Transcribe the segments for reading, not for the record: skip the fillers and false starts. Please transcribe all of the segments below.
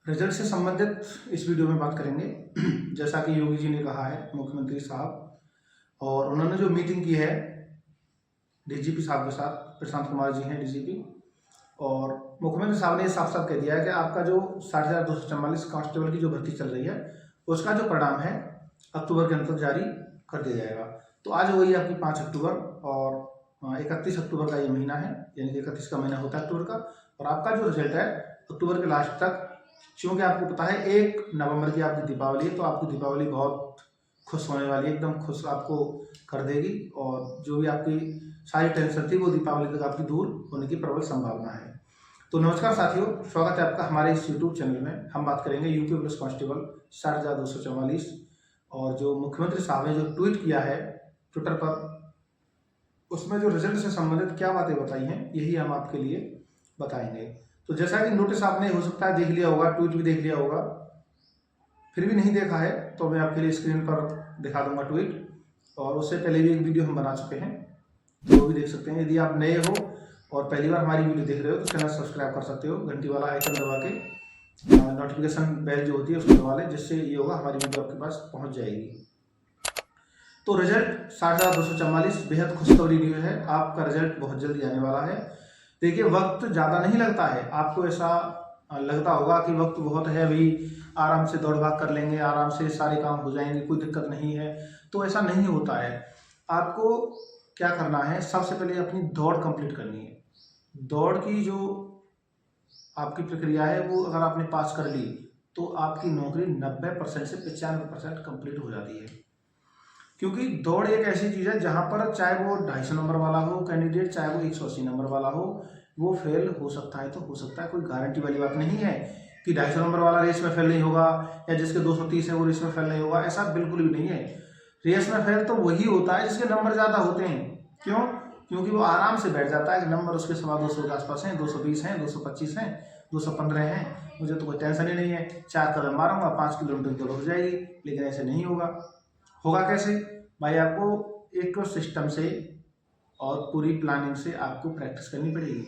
Result से संबंधित इस वीडियो में बात करेंगे। जैसा कि योगी जी ने कहा है, मुख्यमंत्री साहब, और उन्होंने जो मीटिंग की है डीजीपी साहब के साथ, प्रशांत कुमार जी हैं डीजीपी, और मुख्यमंत्री साहब ने साफ साफ कह दिया है कि आपका जो 6244 कांस्टेबल की जो भर्ती चल रही है उसका जो परिणाम है अक्टूबर के अंत तक जारी कर दिया जाएगा। तो आज वही आपकी 5 अक्टूबर और 31 अक्टूबर का ये महीना है, यानी कि 31 का महीना होता है अक्टूबर का, और आपका जो रिजल्ट है अक्टूबर के लास्ट तक, क्योंकि आपको पता है 1 नवंबर की आपकी दीपावली है, तो आपकी दीपावली बहुत खुश होने वाली है, एकदम खुश आपको कर देगी, और जो भी आपकी सारी टेंशन थी वो दीपावली तक आपकी दूर होने की प्रबल संभावना है। तो नमस्कार साथियों, स्वागत है आपका हमारे इस यूट्यूब चैनल में। हम बात करेंगे यूपी पुलिस कांस्टेबल 6244, और जो मुख्यमंत्री साहब ने जो ट्वीट किया है ट्विटर पर, उसमें जो रिजल्ट से संबंधित क्या बातें बताई हैं यही हम आपके लिए बताएंगे। तो जैसा कि नोटिस आपने हो सकता है देख लिया होगा, ट्वीट भी देख लिया होगा, फिर भी नहीं देखा है तो मैं आपके लिए स्क्रीन पर दिखा दूंगा ट्वीट, और उससे पहले भी एक वीडियो हम बना चुके हैं, तो वो भी देख सकते हैं। यदि आप नए हो और पहली बार हमारी वीडियो देख रहे हो तो चैनल सब्सक्राइब कर सकते हो, घंटी वाला आइकन दबा के नोटिफिकेशन बेल जो होती है उसको दबा लें, जिससे ये होगा हमारी वीडियो आपके पास पहुंच जाएगी। तो रिजल्ट 6244 बेहद खुशखबरी न्यूज़ है, आपका रिजल्ट बहुत जल्दी आने वाला है। देखिए, वक्त ज़्यादा नहीं लगता है, आपको ऐसा लगता होगा कि वक्त बहुत है, अभी आराम से दौड़ भाग कर लेंगे, आराम से सारे काम हो जाएंगे, कोई दिक्कत नहीं है, तो ऐसा नहीं होता है। आपको क्या करना है, सबसे पहले अपनी दौड़ कंप्लीट करनी है। दौड़ की जो आपकी प्रक्रिया है वो अगर आपने पास कर ली तो आपकी नौकरी 90% से 95% कंप्लीट हो जाती है, क्योंकि दौड़ एक ऐसी चीज़ है जहां पर चाहे वो 250 नंबर वाला हो कैंडिडेट, चाहे वो 180 नंबर वाला हो, वो फेल हो सकता है तो हो सकता है, कोई गारंटी वाली बात नहीं है कि 250 नंबर वाला रेस में फेल नहीं होगा, या जिसके 230 है वो रेस में फेल नहीं होगा, ऐसा बिल्कुल भी नहीं है। रेस में फेल तो वही होता है जिसके नंबर ज़्यादा होते हैं। क्यों? क्योंकि वो आराम से बैठ जाता है कि नंबर उसके 200 के आसपास हैं, 220 हैं, 225 हैं, 215 हैं, मुझे तो कोई टेंशन ही नहीं है, 4 कदम मारूंगा 5 किलोमीटर की दौड़ हो जाएगी। लेकिन ऐसे नहीं होगा। होगा कैसे भाई? आपको एक सिस्टम से और पूरी प्लानिंग से आपको प्रैक्टिस करनी पड़ेगी।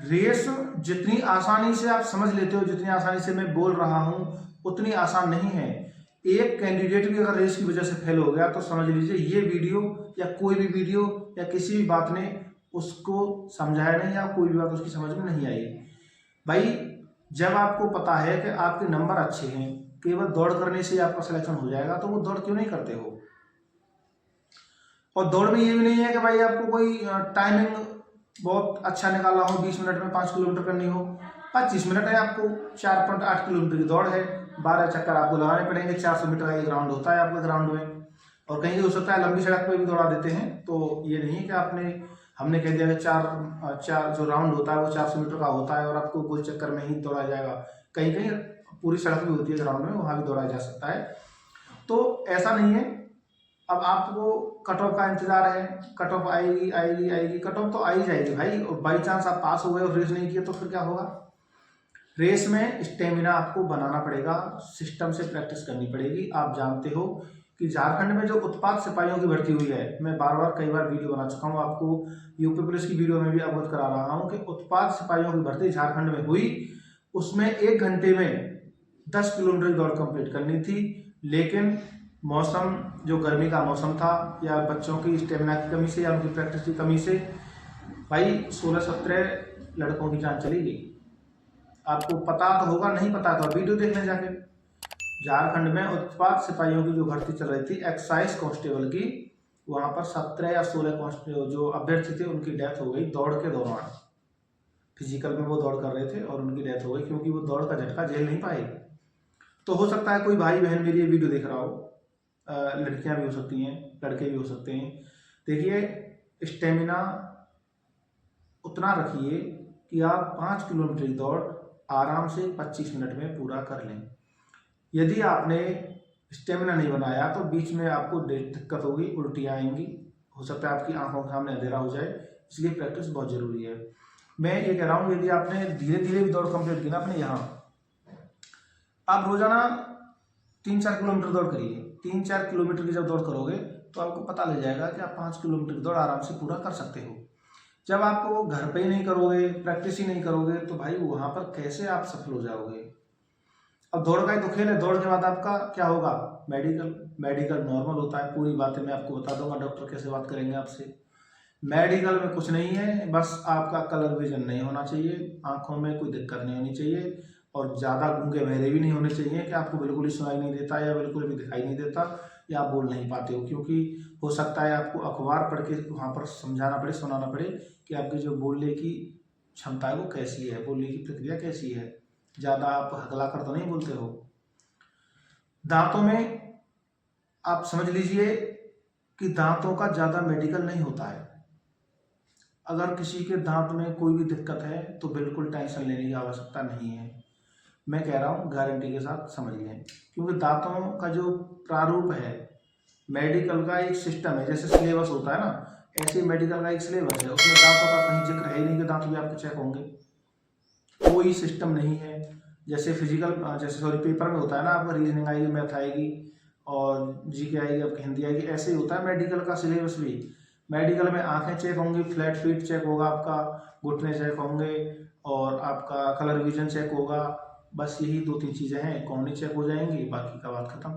रेस जितनी आसानी से आप समझ लेते हो, जितनी आसानी से मैं बोल रहा हूं, उतनी आसान नहीं है। एक कैंडिडेट भी अगर रेस की वजह से फेल हो गया तो समझ लीजिए ये वीडियो या कोई भी वीडियो या किसी भी बात ने उसको समझाया नहीं, या कोई भी बात उसकी समझ में नहीं आई। भाई, जब आपको पता है कि आपके नंबर अच्छे हैं, केवल दौड़ करने से आपका सिलेक्शन हो जाएगा, तो वो दौड़ क्यों नहीं करते हो? और दौड़ में ये भी नहीं है कि भाई आपको कोई टाइमिंग बहुत अच्छा निकालना हो, 20 मिनट में 5 किलोमीटर करनी हो। 25 मिनट है, आपको 4.8 किलोमीटर की दौड़ है, 12 चक्कर आपको लगाने पड़ेंगे, 400 मीटर का एक ग्राउंड होता है आपके ग्राउंड में, और कहीं हो सकता है लंबी सड़क पर भी दौड़ा देते हैं। तो ये नहीं कि हमने कह दिया कि चार जो राउंड होता है वो 400 मीटर का होता है और आपको गोल चक्कर में ही दौड़ा जाएगा। कहीं कहीं पूरी सड़क भी होती है ग्राउंड में, वहाँ भी दौड़ा जा सकता है। तो ऐसा नहीं है। अब आपको कट ऑफ का इंतजार है, कट ऑफ आएगी आएगी आएगी, कट ऑफ तो आ ही जाएगी भाई। और बाई चांस आप पास हो गए और रेस नहीं किए तो फिर क्या होगा? रेस में स्टेमिना आपको बनाना पड़ेगा, सिस्टम से प्रैक्टिस करनी पड़ेगी। आप जानते हो कि झारखंड में जो उत्पाद सिपाहियों की भर्ती हुई है, मैं बार बार कई बार वीडियो बना चुका हूँ, आपको यूपी पुलिस की वीडियो में भी अवगत करा रहा हूँ कि उत्पाद सिपाहियों की भर्ती झारखंड में हुई, उसमें 1 घंटे में 10 किलोमीटर की दौड़ कंप्लीट करनी थी। लेकिन मौसम, जो गर्मी का मौसम था, या बच्चों की स्टेमिना की कमी से, या उनकी प्रैक्टिस की कमी से, भाई 16-17 लड़कों की जान चली गई। आपको पता तो होगा, नहीं पता तो वीडियो देख लें जाके। झारखंड में उत्पाद सिपाहियों की जो भर्ती चल रही थी एक्साइज कांस्टेबल की, वहां पर 17 या 16 कांस्टेबल जो अभ्यर्थी थे उनकी डेथ हो गई दौड़ के दौरान। फिजिकल में वो दौड़ कर रहे थे और उनकी डेथ हो गई, क्योंकि वो दौड़ का झटका झेल नहीं पाए। तो हो सकता है कोई भाई बहन मेरी ये वीडियो देख रहा हो, लड़कियां भी हो सकती हैं, लड़के भी हो सकते हैं। देखिए, स्टेमिना उतना रखिए कि आप 5 किलोमीटर की दौड़ आराम से 25 मिनट में पूरा कर लें। यदि आपने स्टेमिना नहीं बनाया तो बीच में आपको दिक्कत होगी, उल्टियाँ आएंगी, हो सकता है आपकी आंखों के सामने अंधेरा हो जाए, इसलिए प्रैक्टिस बहुत जरूरी है। मैं ये कह रहा हूँ, यदि आपने धीरे धीरे भी दौड़ कंप्लीट की ना अपने यहाँ, आप रोजाना 3-4 किलोमीटर दौड़ करिए। 3-4 किलोमीटर की जब दौड़ करोगे तो आपको पता लग जाएगा कि आप 5 किलोमीटर की दौड़ आराम से पूरा कर सकते हो। जब आप वो घर पे ही नहीं करोगे, प्रैक्टिस ही नहीं करोगे, तो भाई वहाँ पर कैसे आप सफल हो जाओगे। अब दौड़ का ही तो खेल है, दौड़ के बाद आपका क्या होगा, मेडिकल। मेडिकल नॉर्मल होता है, पूरी बातें मैं आपको बता दूंगा, डॉक्टर कैसे बात करेंगे आपसे। मेडिकल में कुछ नहीं है, बस आपका कलर विजन नहीं होना चाहिए, आंखों में कोई दिक्कत नहीं होनी चाहिए, और ज़्यादा गूंगे बहरे भी नहीं होने चाहिए कि आपको बिल्कुल ही सुनाई नहीं देता या बिल्कुल भी दिखाई नहीं देता या आप बोल नहीं पाते हो, क्योंकि हो सकता है आपको अखबार पढ़ के वहाँ पर समझाना पड़े, सुनाना पड़े कि आपकी जो बोलने की क्षमता है वो कैसी है, बोलने की प्रक्रिया कैसी है। ज़्यादा आप हकला कर तो नहीं बोलते हो। दांतों में आप समझ लीजिए कि दांतों का ज़्यादा मेडिकल नहीं होता है। अगर किसी के दांत में कोई भी दिक्कत है तो बिल्कुल टेंशन लेने की आवश्यकता नहीं है, मैं कह रहा हूँ गारंटी के साथ समझ लें। क्योंकि दांतों का जो प्रारूप है, मेडिकल का एक सिस्टम है, जैसे सिलेबस होता है ना, ऐसे मेडिकल का एक सिलेबस है, उसमें दांतों का कहीं जिक्र है ही नहीं कि दांत भी आपके चेक होंगे, कोई सिस्टम नहीं है। जैसे फिजिकल, जैसे सॉरी पेपर में होता है ना, आपका रीजनिंग आएगी, मैथ आएगी और जीके आएगी, आपकी हिंदी आएगी, ऐसे ही होता है मेडिकल का सिलेबस भी। मेडिकल में आंखें चेक होंगी, फ्लैट फीट चेक होगा आपका, घुटने चेक होंगे और आपका कलर विजन चेक होगा। बस यही 2-3 चीज़ें हैं, कॉग्निटिव चेक हो जाएंगी, बाकी का बात खत्म।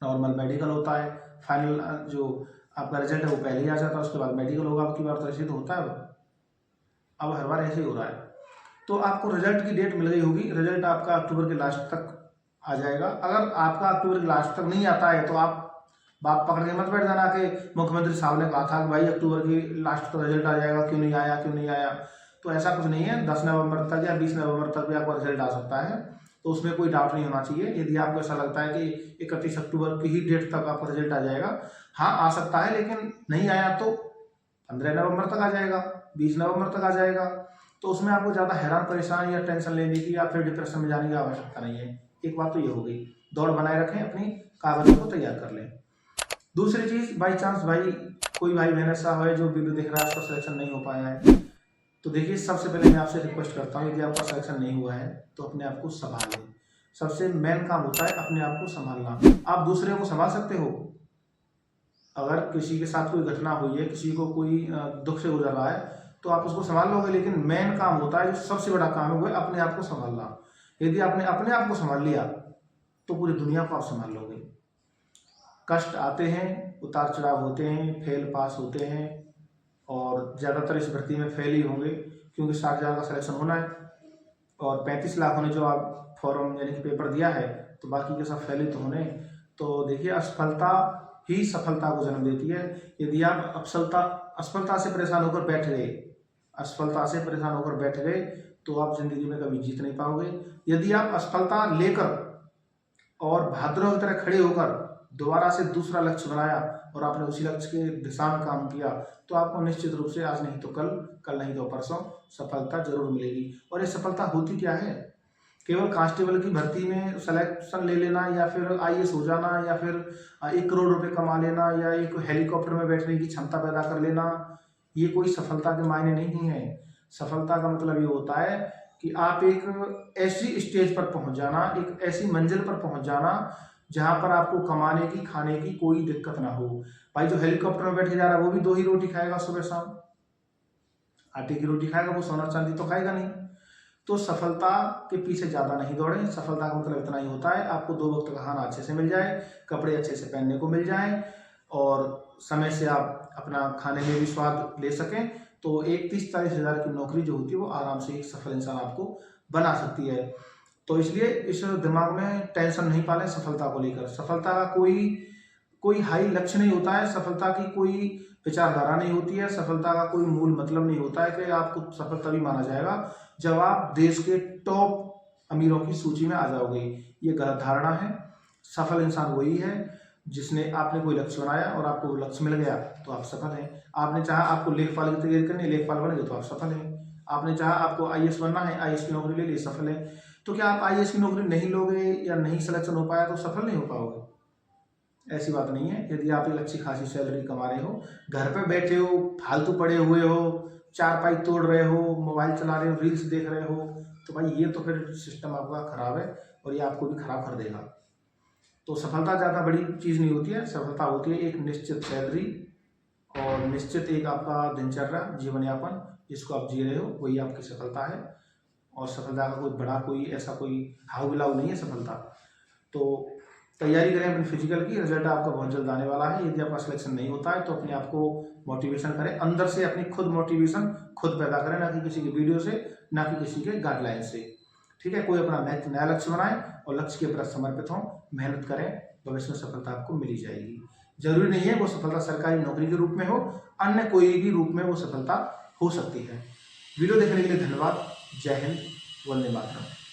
नॉर्मल मेडिकल होता है, फाइनल जो आपका रिजल्ट है वो पहले ही आ जाता है, उसके बाद मेडिकल होगा आपकी बार, तो ऐसे तो होता है। अब हर बार ऐसे ही हो रहा है। तो आपको रिजल्ट की डेट मिल गई होगी, रिजल्ट आपका अक्टूबर के लास्ट तक आ जाएगा। अगर आपका अक्टूबर के लास्ट तक नहीं आता है तो आप बात पकड़ के मत बैठ जाना कि मुख्यमंत्री साहब ने कहा था कि भाई अक्टूबर की लास्ट तक रिजल्ट आ जाएगा, क्यों नहीं आया, क्यों नहीं आया। तो ऐसा कुछ नहीं है, 10 नवंबर तक या 20 नवंबर तक भी आपका रिजल्ट आ सकता है, तो उसमें कोई डाउट नहीं होना चाहिए। यदि आपको ऐसा लगता है कि 31 अक्टूबर की ही डेट तक आपका रिजल्ट आ जाएगा, हाँ आ सकता है, लेकिन नहीं आया तो 15 नवंबर तक आ जाएगा, 20 नवंबर तक आ जाएगा। तो उसमें आपको ज़्यादा हैरान परेशान या टेंशन लेने की या फिर डिप्रेशन में जाने की आवश्यकता नहीं है। एक बात तो ये हो गई, दौड़ बनाए रखें, अपनी कागजों को तैयार कर लें। दूसरी चीज़, बाई चांस भाई कोई भाई बहन ऐसा है जो वीडियो देख रहा है, उसका सिलेक्शन नहीं हो पाया है, तो देखिए सबसे पहले मैं आपसे रिक्वेस्ट करता हूँ, यदि आपका सिलेक्शन नहीं हुआ है तो अपने आप को संभालें। सबसे मेन काम होता है अपने आप को संभालना। आप दूसरे को संभाल सकते हो, अगर किसी के साथ कोई घटना हुई है, किसी को कोई दुख से गुजर रहा है, तो आप उसको संभाल लोगे, लेकिन मेन काम होता है, जो सबसे बड़ा काम है वो है अपने आप को संभालना। यदि आपने अपने आप को संभाल लिया तो पूरी दुनिया को आप संभाल लोगे। कष्ट आते हैं, उतार चढ़ाव होते हैं, फेल पास होते हैं, और ज़्यादातर इस भर्ती में फेल ही होंगे, क्योंकि 60,000 का सिलेक्शन होना है और 35 लाख होने जो आप फॉर्म यानी कि पेपर दिया है, तो बाकी के सब फेल ही तो होने। तो देखिए असफलता ही सफलता को जन्म देती है। यदि आप असफलता से परेशान होकर बैठ गए, असफलता से परेशान होकर बैठ गए, तो आप जिंदगी में कभी जीत नहीं पाओगे। यदि आप असफलता लेकर और बहादुरों की तरह खड़े होकर दोबारा से दूसरा लक्ष्य बनाया और आपने उसी लक्ष्य के दिशा में काम किया, तो आपको निश्चित रूप से आज नहीं तो कल, कल नहीं तो परसों सफलता जरूर मिलेगी। और ये सफलता होती क्या है, केवल कांस्टेबल की भर्ती में सिलेक्शन ले लेना, या फिर आईएएस हो जाना, या फिर 1 करोड़ रुपए कमा लेना, या एक हेलीकॉप्टर में बैठने की क्षमता पैदा कर लेना, ये कोई सफलता के मायने नहीं है। सफलता का मतलब ये होता है कि आप एक ऐसी स्टेज पर पहुंच जाना, एक ऐसी मंजिल पर पहुंच जाना जहां पर आपको कमाने की, खाने की कोई दिक्कत ना हो। भाई जो हेलीकॉप्टर में बैठ के जा रहा है वो भी 2 ही रोटी खाएगा सुबह शाम, आटे की रोटी खाएगा, वो सोना चांदी तो खाएगा नहीं। तो सफलता के पीछे ज़्यादा नहीं दौड़ें। सफलता का मतलब इतना ही होता है, आपको 2 वक्त का खाना अच्छे से मिल जाए, कपड़े अच्छे से पहनने को मिल जाए, और समय से आप अपना खाने में भी स्वाद ले सकें। तो एक 30-40 हज़ार की नौकरी जो होती है वो आराम से एक सफल इंसान आपको बना सकती है। तो इसलिए इस दिमाग में टेंशन नहीं पालें सफलता को लेकर। सफलता का कोई हाई लक्ष्य नहीं होता है, सफलता की कोई विचारधारा नहीं होती है, सफलता का कोई मूल मतलब नहीं होता है कि आपको सफल तभी माना जाएगा जब आप देश के टॉप अमीरों की सूची में आ जाओगे। ये गलत धारणा है। सफल इंसान वही है जिसने, आपने कोई लक्ष्य बनाया और आपको वो लक्ष्य मिल गया तो आप सफल हैं। आपने चाहा आपको लेखपाल की तैयारी करनी है, लेखपाल बन गए तो आप सफल हैं। आपने चाहा आपको आईएएस बनना है, आईएएस की नौकरी ले ली, सफल है। तो क्या आप आईएएस की नौकरी नहीं लोगे या नहीं सिलेक्शन हो पाया तो सफल नहीं हो पाओगे? ऐसी बात नहीं है। यदि आप एक अच्छी खासी सैलरी कमा रहे हो, घर पे बैठे हो, फालतू पड़े हुए हो, चारपाई तोड़ रहे हो, मोबाइल चला रहे हो, रील्स देख रहे हो, तो भाई ये तो फिर सिस्टम आपका खराब है और ये आपको भी खराब कर देगा। तो सफलता ज़्यादा बड़ी चीज़ नहीं होती है। सफलता होती है एक निश्चित सैलरी और निश्चित एक आपका दिनचर्या जीवन यापन जिसको आप जी रहे हो वही आपकी सफलता है। और सफलता का कोई बड़ा कोई ऐसा कोई हाउ बिलाव नहीं है सफलता। तो तैयारी करें अपने फिजिकल की, रिजल्ट आपका बहुत जल्द आने वाला है। यदि आपका सिलेक्शन नहीं होता है तो अपने आप को मोटिवेशन करें, अंदर से अपनी खुद मोटिवेशन खुद पैदा करें, ना कि किसी की वीडियो से, ना कि किसी के गाइडलाइन से। ठीक है, कोई अपना नया लक्ष्य बनाएं और लक्ष्य के प्रति समर्पित हों, मेहनत करें, भविष्य में सफलता आपको मिली जाएगी। जरूरी नहीं है वो सफलता सरकारी नौकरी के रूप में हो, अन्य कोई भी रूप में वो सफलता हो सकती है। वीडियो देखने के लिए धन्यवाद। जय हिंद, वंदे मातरम।